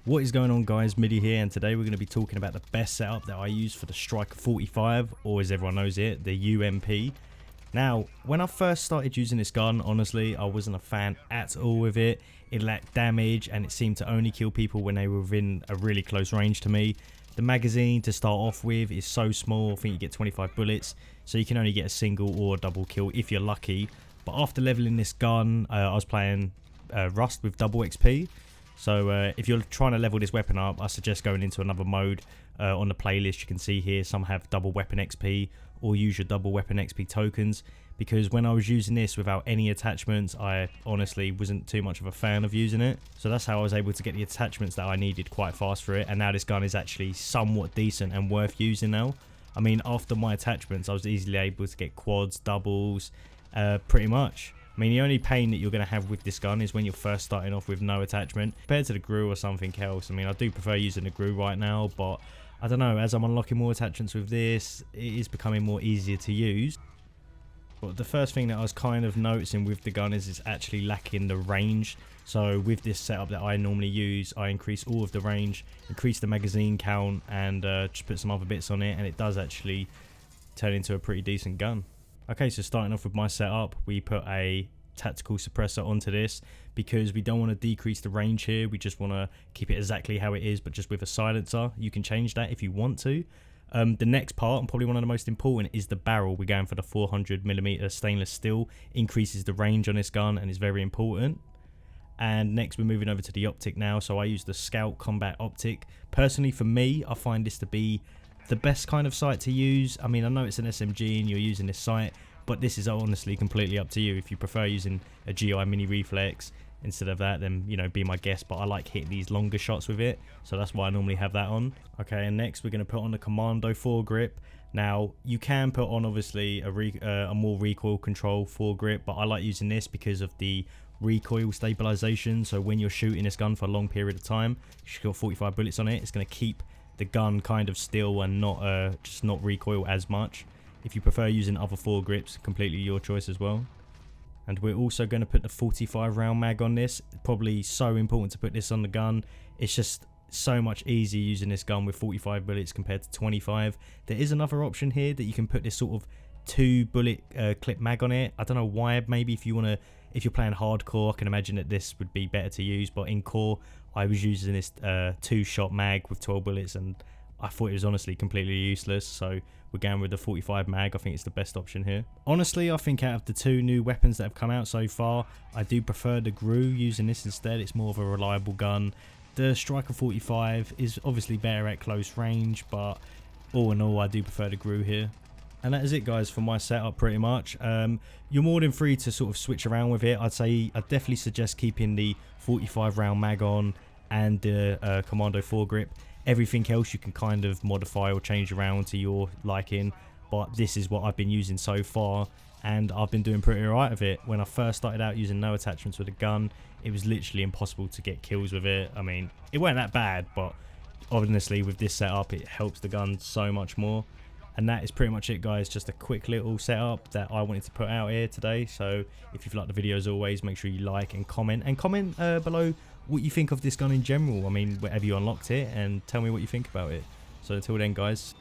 What is going on, guys? Middi here, and today we're going to be talking about the best setup that I use for the Striker 45, or as everyone knows it, the UMP. Now, when I first started using this gun, honestly, I wasn't a fan at all with it. It lacked damage, and it seemed to only kill people when they were within a really close range to me. The magazine to start off with is so small, I think you get 25 bullets, so you can only get a single or a double kill if you're lucky. But after leveling this gun, I was playing Rust with double XP. So if you're trying to level this weapon up, I suggest going into another mode. On the playlist you can see here some have double weapon XP, or use your double weapon XP tokens, because when I was using this without any attachments, I honestly wasn't too much of a fan of using it. So that's how I was able to get the attachments that I needed quite fast for it, and now this gun is actually somewhat decent and worth using now. I mean, after my attachments I was easily able to get quads, doubles, pretty much. I mean, the only pain that you're going to have with this gun is when you're first starting off with no attachment. Compared to the GRU or something else, I mean, I do prefer using the GRU right now, but I don't know, as I'm unlocking more attachments with this, it is becoming more easier to use. But the first thing that I was kind of noticing with the gun is it's actually lacking the range. So with this setup that I normally use, I increase all of the range, increase the magazine count, and just put some other bits on it, and it does actually turn into a pretty decent gun. Okay, so starting off with my setup, we put a tactical suppressor onto this because we don't want to decrease the range here. We just want to keep it exactly how it is, but just with a silencer. You can change that if you want to. The next part, and probably one of the most important, is the barrel. We're going for the 400mm stainless steel. Increases the range on this gun and is very important. And next we're moving over to the optic now. So I use the Scout Combat Optic. Personally, for me, I find this to be the best kind of sight to use. I mean, I know it's an SMG and you're using this sight, but this is honestly completely up to you. If you prefer using a GI mini reflex instead of that, then, you know, be my guest. But I like hitting these longer shots with it, so that's why I normally have that on. Okay, and next we're going to put on the Commando foregrip. Now, you can put on obviously a more recoil control foregrip, but I like using this because of the recoil stabilization. So when you're shooting this gun for a long period of time, you've got 45 bullets on it, it's going to keep the gun kind of still and not just not recoil as much. If you prefer using other foregrips, completely your choice as well. And we're also going to put the 45 round mag on this. Probably so important to put this on the gun. It's just so much easier using this gun with 45 bullets compared to 25. There is another option here that you can put this sort of 2 bullet clip mag on it. I don't know why. Maybe if you're playing hardcore, I can imagine that this would be better to use. But in core, I was using this 2-shot mag with 12 bullets, and I thought it was honestly completely useless. So we're going with the 45 mag. I think it's the best option here. Honestly, I think out of the 2 new weapons that have come out so far, I do prefer the GRU using this instead. It's more of a reliable gun. The Striker 45 is obviously better at close range, but all in all, I do prefer the GRU here. And that is it, guys, for my setup pretty much. You're more than free to sort of switch around with it. I'd definitely suggest keeping the 45 round mag on and the Commando foregrip. Everything else you can kind of modify or change around to your liking, but this is what I've been using so far, and I've been doing pretty alright with it. When I first started out using no attachments with a gun, it was literally impossible to get kills with it. I mean, it wasn't that bad, but honestly with this setup it helps the gun so much more. And that is pretty much it, guys. Just a quick little setup that I wanted to put out here today. So if you've liked the video, as always, make sure you like and comment below what you think of this gun in general. I mean, wherever you unlocked it, and tell me what you think about it. So until then, guys,